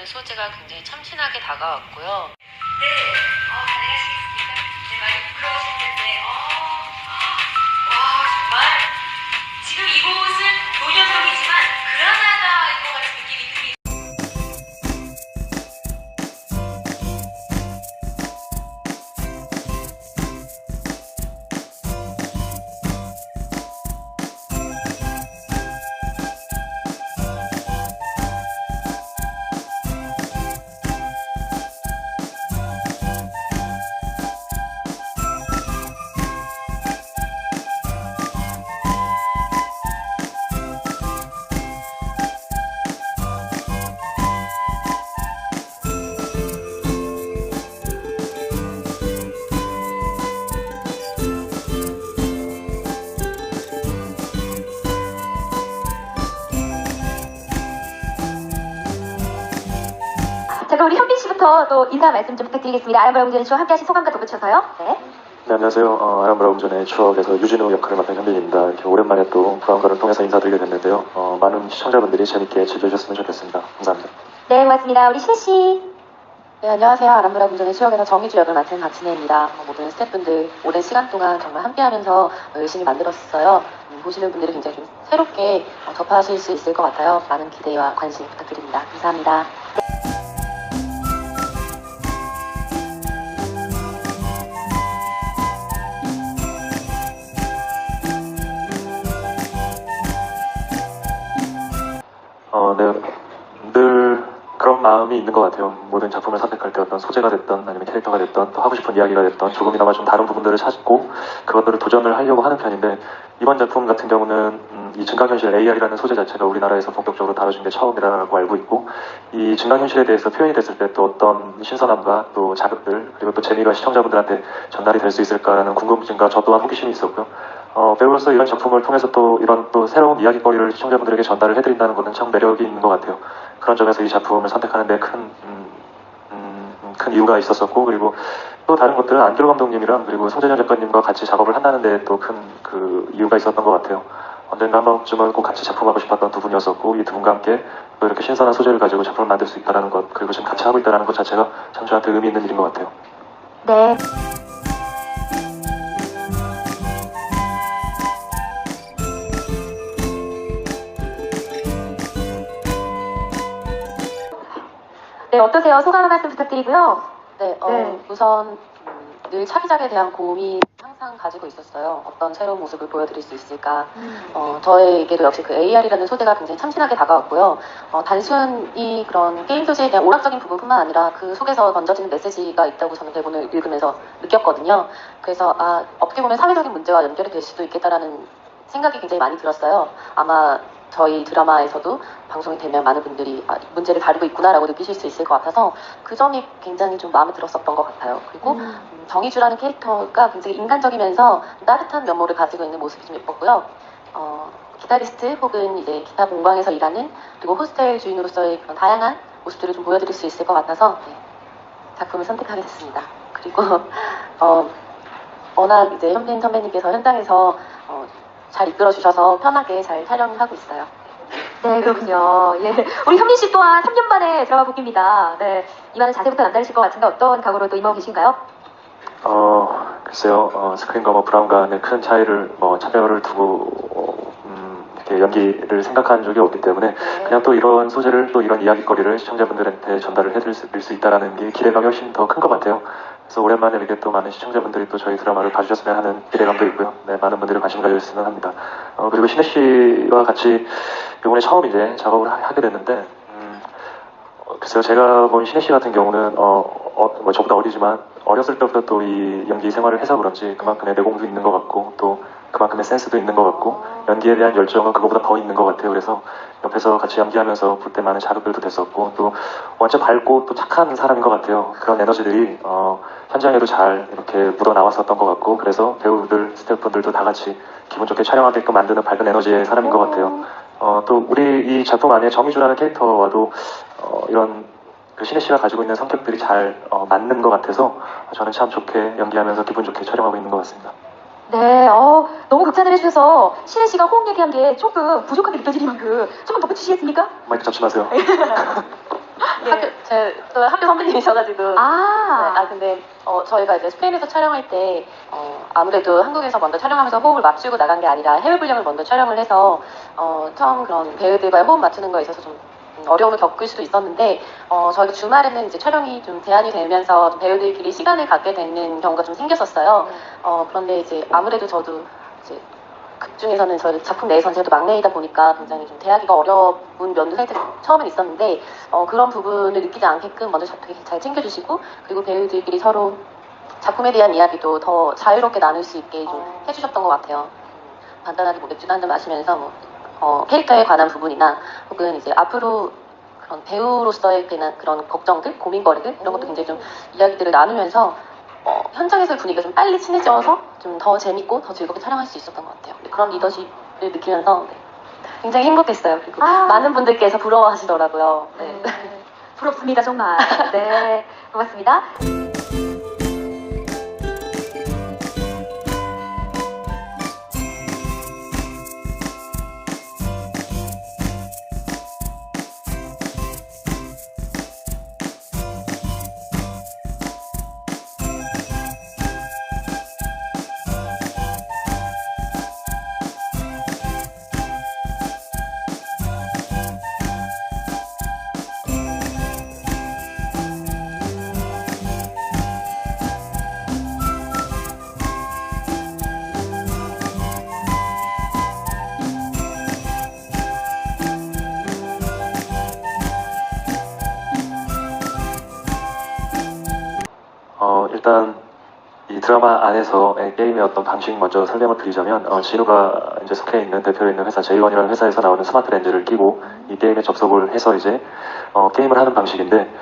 소재가 굉장히 참신하게 다가왔고요. 네, 안녕하십니까. 네, 많이 부끄러우실 텐데, 와, 정말. 지금 이곳은 노년동이지만 그라나다인 것 같은 느낌이 듭니다. 자, 그럼 우리 현빈 씨부터 또 인사 말씀 좀 부탁드리겠습니다. 아람브라 운전의 추억 함께 하신 소감과 덧붙여서요. 네. 네, 안녕하세요. 아람브라 운전의 추억에서 유진우 역할을 맡은 현빈입니다. 이렇게 오랜만에 또 브라운관을 통해서 인사드리게 됐는데요. 많은 시청자분들이 재밌게 즐겨주셨으면 좋겠습니다. 감사합니다. 네, 고맙습니다. 우리 신혜 씨. 네, 안녕하세요. 아람브라 운전의 추억에서 정희주 역을 맡은 박진혜입니다. 모든 스태프분들 오랜 시간 동안 정말 함께하면서 열심히 만들었어요. 보시는 분들이 굉장히 좀 새롭게 접하실 수 있을 것 같아요. 많은 기대와 관심 부탁드립니다. 감사합니다. 네, 늘 그런 마음이 있는 것 같아요. 모든 작품을 선택할 때 어떤 소재가 됐던 아니면 캐릭터가 됐던 또 하고 싶은 이야기가 됐던 조금이나마 좀 다른 부분들을 찾고 그것들을 도전을 하려고 하는 편인데 이번 작품 같은 경우는 이 증강현실 AR이라는 소재 자체가 우리나라에서 본격적으로 다뤄진 게 처음이라고 알고 있고 이 증강현실에 대해서 표현이 됐을 때 또 어떤 신선함과 또 자극들 그리고 또 재미가 시청자분들한테 전달이 될 수 있을까라는 궁금증과 저 또한 호기심이 있었고요. 배우로서 이런 작품을 통해서 또 이런 또 새로운 이야기거리를 시청자분들에게 전달을 해드린다는 것은 참 매력이 있는 것 같아요. 그런 점에서 이 작품을 선택하는 데 큰 이유가 있었었고 그리고 또 다른 것들은 안기로 감독님이랑 그리고 송재현 작가님과 같이 작업을 한다는 데 또 큰 그 이유가 있었던 것 같아요. 언젠가 한 번쯤은 꼭 같이 작품하고 싶었던 두 분이었었고 이 두 분과 함께 또 이렇게 신선한 소재를 가지고 작품을 만들 수 있다는 것 그리고 지금 같이 하고 있다는 것 자체가 참 저한테 의미 있는 일인 것 같아요. 네. 네, 어떠세요? 소감 한 말씀 부탁드리고요. 네, 네. 우선 늘 차기작에 대한 고민이 항상 가지고 있었어요. 어떤 새로운 모습을 보여드릴 수 있을까. 저에게도 역시 그 AR이라는 소재가 굉장히 참신하게 다가왔고요. 단순히 그런 게임 소재에 대한 오락적인 부분뿐만 아니라 그 속에서 던져지는 메시지가 있다고 저는 대본을 읽으면서 느꼈거든요. 그래서 어떻게 보면 사회적인 문제와 연결이 될 수도 있겠다라는 생각이 굉장히 많이 들었어요. 아마 저희 드라마에서도 방송이 되면 많은 분들이 문제를 다루고 있구나라고 느끼실 수 있을 것 같아서 그 점이 굉장히 좀 마음에 들었었던 것 같아요. 그리고 정희주라는 캐릭터가 굉장히 인간적이면서 따뜻한 면모를 가지고 있는 모습이 좀 예뻤고요. 기타리스트 혹은 이제 기타 공방에서 일하는 그리고 호스텔 주인으로서의 그런 다양한 모습들을 좀 보여드릴 수 있을 것 같아서 네, 작품을 선택하게 됐습니다. 그리고 워낙 이제 현빈 선배님께서 현장에서 잘 이끌어 주셔서 편하게 잘 촬영하고 있어요. 네, 그렇군요. 예. 우리 현빈 씨 또한 3년 만에 드라마 복귀입니다. 네. 이만한 자세부터 남다르실 것 같은데 어떤 각오로 또 임하고 계신가요? 글쎄요, 스크린과 브라운 간의 큰 차이를 차별을 두고 이렇게 연기를 생각한 적이 없기 때문에 그냥 또 이런 소재를 또 이런 이야기거리를 시청자분들한테 전달을 해드릴 수 있다라는 게 기대감이 훨씬 더 큰 것 같아요. 그래서 오랜만에 이렇게 또 많은 시청자분들이 또 저희 드라마를 봐주셨으면 하는 기대감도 있고요. 네, 많은 분들이 관심 가져주셨으면 합니다. 그리고 신혜 씨와 같이 이번에 처음 이제 작업을 하게 됐는데, 글쎄요, 제가 본 신혜 씨 같은 경우는, 저보다 어리지만, 어렸을 때부터 또 이 연기 생활을 해서 그런지 그만큼의 내공도 있는 것 같고, 또 그만큼의 센스도 있는 것 같고, 연기에 대한 열정은 그거보다 더 있는 것 같아요. 그래서 옆에서 같이 연기하면서 볼 때 많은 자극들도 됐었고, 또 완전 밝고 또 착한 사람인 것 같아요. 그런 에너지들이, 현장에도 잘 이렇게 묻어 나왔었던 것 같고, 그래서 배우들, 스태프분들도 다 같이 기분 좋게 촬영하게끔 만드는 밝은 에너지의 사람인 것 같아요. 또 우리 이 작품 안에 정희주라는 캐릭터와도 이런 그 신혜 씨가 가지고 있는 성격들이 잘 맞는 것 같아서 저는 참 좋게 연기하면서 기분 좋게 촬영하고 있는 것 같습니다. 네, 너무 극찬을 해주셔서 신혜 씨가 호응 얘기한 게 조금 부족하게 느껴지는 만큼 조금 덧붙이시겠습니까? 마이크 잡지 마세요. 또 학교 선배님이셔가지고. 네, 아, 근데 저희가 이제 스페인에서 촬영할 때 아무래도 한국에서 먼저 촬영하면서 호흡을 맞추고 나간 게 아니라 해외 분량을 먼저 촬영을 해서 처음 그런 배우들과의 호흡 맞추는 거에 있어서 좀 어려움을 겪을 수도 있었는데 저희가 주말에는 이제 촬영이 좀 제한이 되면서 좀 배우들끼리 시간을 갖게 되는 경우가 좀 생겼었어요. 그런데 이제 아무래도 저도 이제 극 중에서는 저희 작품 내에서는 제가 또 막내이다 보니까 굉장히 좀 대하기가 어려운 면도 살짝 처음엔 있었는데 그런 부분을 느끼지 않게끔 먼저 되게 잘 챙겨주시고 그리고 배우들끼리 서로 작품에 대한 이야기도 더 자유롭게 나눌 수 있게 좀 해주셨던 것 같아요. 간단하게 뭐 맥주 한잔 마시면서 캐릭터에 관한 부분이나 혹은 이제 앞으로 그런 배우로서의 그런 걱정들, 고민거리들 이런 것도 굉장히 좀 이야기들을 나누면서 현장에서의 분위기가 좀 빨리 친해져서 좀 더 재밌고 더 즐겁게 촬영할 수 있었던 것 같아요. 그런 리더십을 느끼면서 굉장히 행복했어요. 그리고 많은 분들께서 부러워하시더라고요. 네. 부럽습니다, 정말. 네, 고맙습니다. 일단 이 드라마 안에서의 게임의 어떤 방식 먼저 설명을 드리자면 진우가 이제 속해 있는 대표에 있는 회사 J1이라는 회사에서 나오는 스마트 렌즈를 끼고 이 게임에 접속을 해서 이제 게임을 하는 방식인데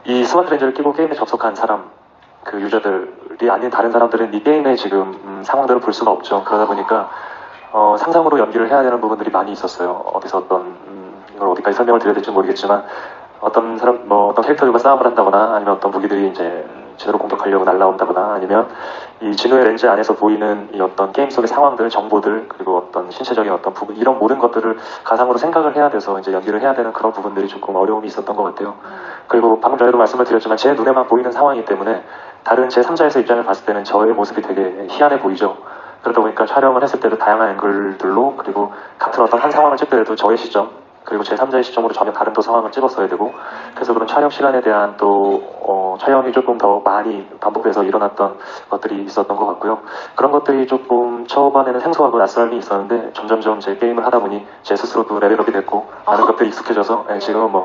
이 스마트 렌즈를 끼고 게임에 접속한 사람 그 유저들이 아닌 다른 사람들은 이 게임의 지금 상황들을 볼 수가 없죠. 그러다 보니까 상상으로 연기를 해야 되는 부분들이 많이 있었어요. 어디서 이걸 어디까지 설명을 드려야 될지 모르겠지만 어떤 캐릭터들과 싸움을 한다거나 아니면 어떤 무기들이 이제 제대로 공격하려고 날라온다거나 아니면 이 진우의 렌즈 안에서 보이는 이 어떤 게임 속의 상황들, 정보들 그리고 어떤 신체적인 어떤 부분 이런 모든 것들을 가상으로 생각을 해야 돼서 이제 연기를 해야 되는 그런 부분들이 조금 어려움이 있었던 것 같아요. 그리고 방금 전에도 말씀을 드렸지만 제 눈에만 보이는 상황이기 때문에 다른 제3자에서 입장을 봤을 때는 저의 모습이 되게 희한해 보이죠. 그러다 보니까 촬영을 했을 때도 다양한 앵글들로 그리고 같은 어떤 한 상황을 찍더라도 저의 시점 그리고 제3자의 시점으로 전혀 다른 또 상황을 찍었어야 되고 그래서 그런 촬영 시간에 대한 또 촬영이 조금 더 많이 반복돼서 일어났던 것들이 있었던 것 같고요. 그런 것들이 조금 초반에는 생소하고 낯설음이 있었는데 점점점 제 게임을 하다 보니 제 스스로도 레벨업이 됐고 많은 것들이 익숙해져서 지금은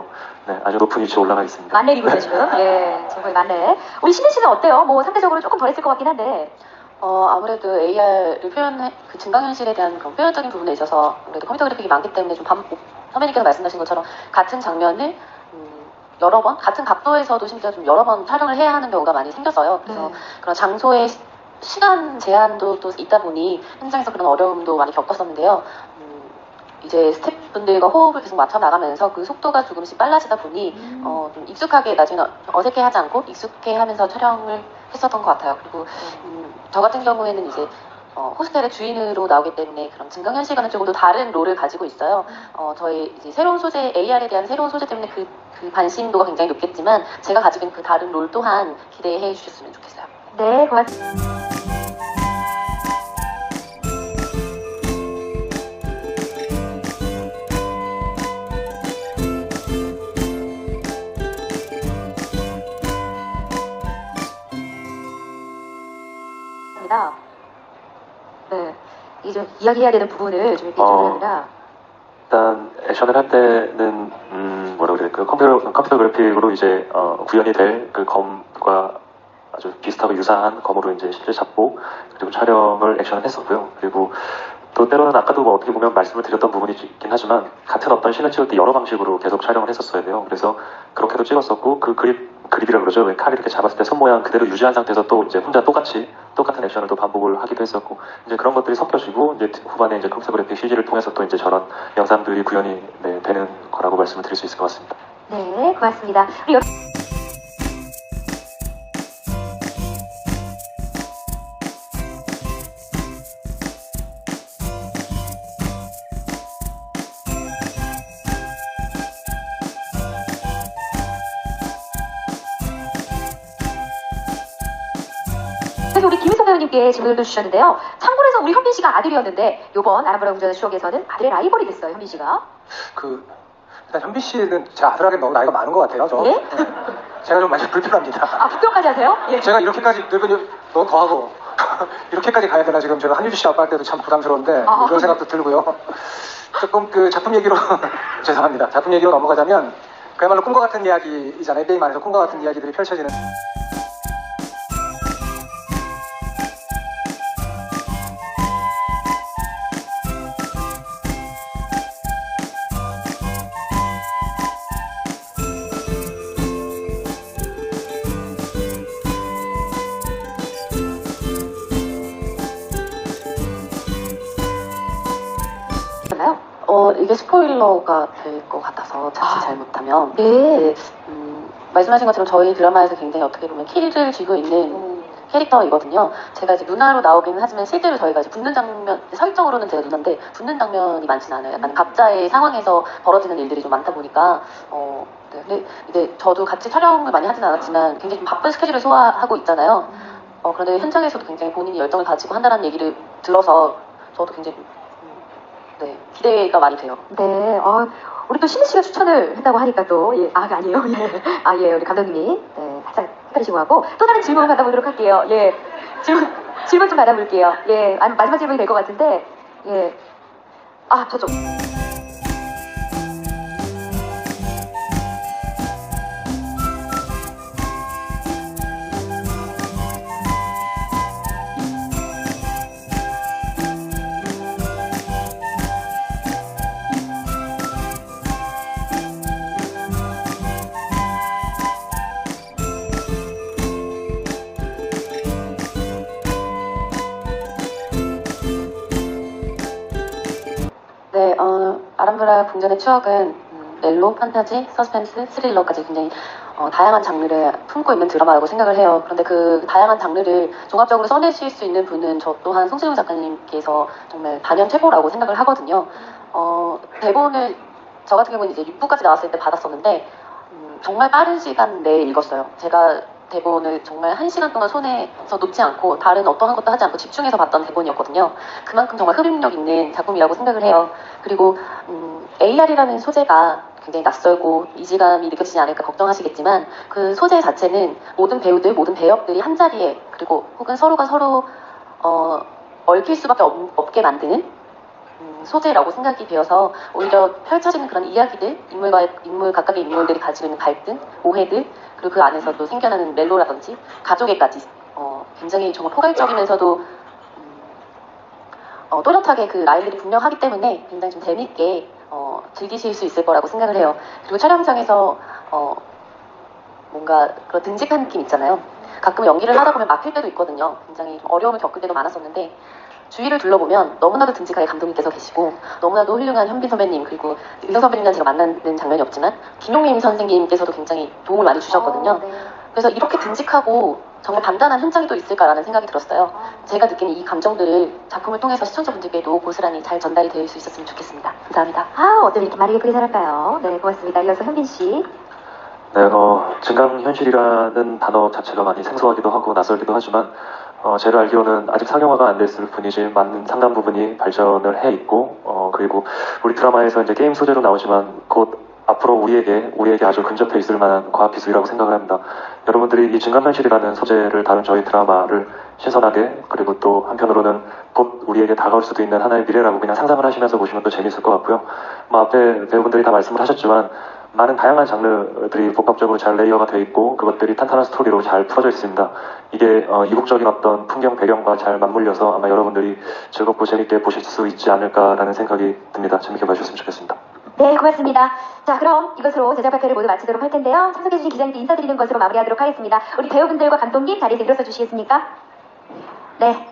아주 높은 위치에 올라가 있습니다. 만렙이군요, 지금. 예, 정말 만렙. 우리 신혜 씨는 어때요? 뭐 상대적으로 조금 덜했을 것 같긴 한데. 아무래도 AR을 그 증강현실에 대한 그런 표현적인 부분에 있어서 아무래도 컴퓨터 그래픽이 많기 때문에 좀 선배님께서 말씀하신 것처럼 같은 장면을 여러 번, 같은 각도에서도 심지어 좀 여러 번 촬영을 해야 하는 경우가 많이 생겼어요. 그래서 그런 장소의 시간 제한도 또 있다 보니 현장에서 그런 어려움도 많이 겪었었는데요. 이제 스태프분들과 호흡을 계속 맞춰 나가면서 그 속도가 조금씩 빨라지다 보니 좀 익숙하게 나중에 어색해하지 않고 익숙해하면서 촬영을 했었던 것 같아요. 그리고 저 같은 경우에는 이제 호스텔의 주인으로 나오기 때문에 그런 증강현실과는 조금 더 다른 롤을 가지고 있어요. 저희 이제 새로운 소재, AR에 대한 새로운 소재 때문에 그 관심도가 굉장히 높겠지만 제가 가지고 있는 그 다른 롤 또한 기대해 주셨으면 좋겠어요. 네, 고맙습니다. 네, 이 좀 이야기해야 되는 부분을 좀 이렇게 정리합니다. 일단 액션을 할 때는 컴퓨터 그래픽으로 이제 구현이 될 그 검과 아주 비슷하고 유사한 검으로 이제 실제 잡고 그리고 촬영을 액션을 했었고요. 그리고 또 때로는 아까도 어떻게 보면 말씀을 드렸던 부분이 있긴 하지만 같은 어떤 씬을 찍을 때 여러 방식으로 계속 촬영을 했었어야 돼요. 그래서 그렇게도 찍었었고 그 그립이라 그러죠. 왜 칼 이렇게 잡았을 때 손 모양 그대로 유지한 상태에서 또 이제 혼자 똑같은 액션을 또 반복을 하기도 했었고 이제 그런 것들이 섞여지고 이제 후반에 이제 컴퓨터 그래픽 CG를 통해서 또 이제 저런 영상들이 구현이 되는 거라고 말씀을 드릴 수 있을 것 같습니다. 네, 고맙습니다. 우리 저기 우리 김희성 배우님께 질문을 또 주셨는데요. 창골에서 우리 현빈 씨가 아들이었는데 요번 아람브라 궁전의 추억에서는 아들의 라이벌이 됐어요, 현빈 씨가. 일단 현빈 씨는 제 아들에게 너무 나이가 많은 것 같아요. 저. 예? 네. 제가 좀 많이 불편합니다. 아, 북경까지 하세요? 예. 제가 이렇게까지 늙은이 너무 더하고 이렇게까지 가야 되나 지금 제가 한유주 씨 아빠 할 때도 참 부담스러운데 아. 그런 생각도 들고요. 조금 그 작품 얘기로 죄송합니다. 작품 얘기로 넘어가자면 그야말로 꿈과 같은 이야기이잖아요. 게임 안에서 꿈과 같은 이야기들이 펼쳐지는. 나요? 이게 스포일러가 될 것 같아서 자칫 잘못하면. 예. 네, 말씀하신 것처럼 저희 드라마에서 굉장히 어떻게 보면 키를 쥐고 있는 캐릭터이거든요. 제가 이제 누나로 나오기는 하지만 실제로 저희가 이제 붙는 장면, 설정으로는 제가 누나인데 붙는 장면이 많지는 않아요. 약간 각자의 상황에서 벌어지는 일들이 좀 많다 보니까, 네. 근데 이제 저도 같이 촬영을 많이 하진 않았지만 굉장히 좀 바쁜 스케줄을 소화하고 있잖아요. 그런데 현장에서도 굉장히 본인이 열정을 가지고 한다는 얘기를 들어서 저도 굉장히 네, 기대가 많이 돼요. 네, 우리 또 신희 씨가 추천을 했다고 하니까 또, 예, 아니에요. 예. 예, 우리 감독님이, 네, 살짝 헷갈리시고 하고, 또 다른 질문 받아보도록 할게요. 예. 질문 좀 받아볼게요. 예, 마지막 질문이 될 것 같은데, 예. 저쪽. 네, 아람브라 궁전의 추억은 멜로, 판타지, 서스펜스, 스릴러까지 굉장히 다양한 장르를 품고 있는 드라마라고 생각을 해요. 그런데 그 다양한 장르를 종합적으로 써내실 수 있는 분은 저 또한 송승우 작가님께서 정말 단연 최고라고 생각을 하거든요. 대본을 저 같은 경우는 이제 6부까지 나왔을 때 받았었는데 정말 빠른 시간 내에 읽었어요. 제가 대본을 정말 1시간 동안 손에서 놓지 않고 다른 어떠한 것도 하지 않고 집중해서 봤던 대본이었거든요. 그만큼 정말 흡입력 있는 작품이라고 생각을 해요. 그리고 AR이라는 소재가 굉장히 낯설고 이질감이 느껴지지 않을까 걱정하시겠지만 그 소재 자체는 모든 배우들, 모든 배역들이 한자리에 그리고 혹은 서로가 서로 얽힐 수밖에 없게 만드는 소재라고 생각이 되어서 오히려 펼쳐지는 그런 이야기들, 각각의 인물들이 가지고 있는 갈등, 오해들, 그리고 그 안에서도 생겨나는 멜로라든지 가족애까지 굉장히 정말 포괄적이면서도 또렷하게 그 라인들이 분명하기 때문에 굉장히 좀 재밌게 즐기실 수 있을 거라고 생각을 해요. 그리고 촬영장에서 뭔가 그런 듬직한 느낌 있잖아요. 가끔 연기를 하다 보면 막힐 때도 있거든요. 굉장히 좀 어려움을 겪을 때도 많았었는데 주위를 둘러보면 너무나도 듬직하게 감독님께서 계시고 너무나도 훌륭한 현빈 선배님 그리고 의성 선배님이랑 제가 만나는 장면이 없지만 김용림 선생님께서도 굉장히 도움을 많이 주셨거든요. 네. 그래서 이렇게 듬직하고 정말 단단한 현장이 또 있을까라는 생각이 들었어요. 제가 느끼는 이 감정들을 작품을 통해서 시청자분들께도 고스란히 잘 전달이 될 수 있었으면 좋겠습니다. 감사합니다. 어쩜 이렇게 말이 예쁘게 잘할까요? 네, 고맙습니다. 이어서 현빈 씨. 네, 증강현실이라는 단어 자체가 많이 생소하기도 하고 낯설기도 하지만 제가 알기로는 아직 상용화가 안 됐을 뿐이지 많은 상당 부분이 발전을 해 있고 그리고 우리 드라마에서 이제 게임 소재로 나오지만 곧 앞으로 우리에게 아주 근접해 있을 만한 과학 기술이라고 생각을 합니다. 여러분들이 이 증강현실이라는 소재를 다룬 저희 드라마를 신선하게 그리고 또 한편으로는 곧 우리에게 다가올 수도 있는 하나의 미래라고 그냥 상상을 하시면서 보시면 또 재밌을 것 같고요. 앞에 배우분들이 다 말씀을 하셨지만 많은 다양한 장르들이 복합적으로 잘 레이어가 되어 있고 그것들이 탄탄한 스토리로 잘 풀어져 있습니다. 이게 이국적인 어떤 풍경 배경과 잘 맞물려서 아마 여러분들이 즐겁고 재밌게 보실 수 있지 않을까라는 생각이 듭니다. 재밌게 봐주셨으면 좋겠습니다. 네, 고맙습니다. 자, 그럼 이것으로 제작 발표를 모두 마치도록 할 텐데요. 참석해주신 기자님께 인사드리는 것으로 마무리하도록 하겠습니다. 우리 배우분들과 감독님 자리에서 일어서 주시겠습니까? 네.